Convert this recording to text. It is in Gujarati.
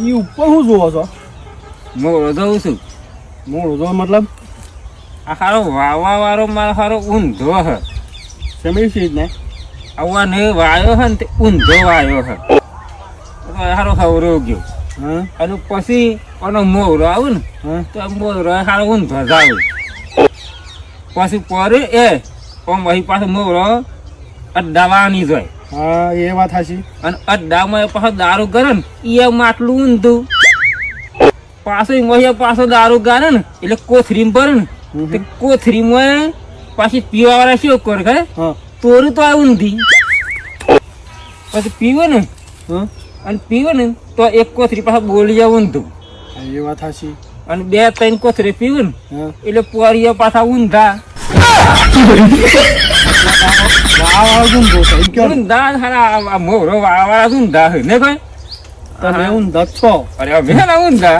ઈ ઉપર શું જોવો છો? મોળો જોઉં છું. મોડો જો મતલબ આ સારો વાવા વાળો મારો સારો ઊંધો હ. સમય છે ને આવા ને વાયો હે ને તે ઊંધો વાયો હે. સારો ખવરો ગયો. હા અને પછી આનો મોરો આવે ને હા તો મોરો સારો ઊંધો જ આવે. પછી પરે એ આમ અહીં પાછો મોરો અડવાની જાય. હા એ વાત સાચી. અને અડ્ડામાં પાછો દારૂ કરે ને એ માટલું ઊંધું. પાછો દારૂ ગારે ને એટલે કોથરીમાં ભરે ને તે કોથરીમાં પાછી પીવા વાળા શું કરે ખરે હા તોરું તો આ ઊંધી. પછી પીવે ને હા અને પીવે ને તો એક કોથરી પાછા બોલી જાય ઊંધું. એ વાત સાચી. અને 2-3 કોથરી પીવે ને હા એટલે પોરિયા પાછા ઊંધા. વાવ ઊંધો છે એમ કહો ને. ઊંધા સારા મોરો વાળા ઊંધા હોય ને કોઈ. તમે ઊંધા જ છો. અરે અમે ઊંધા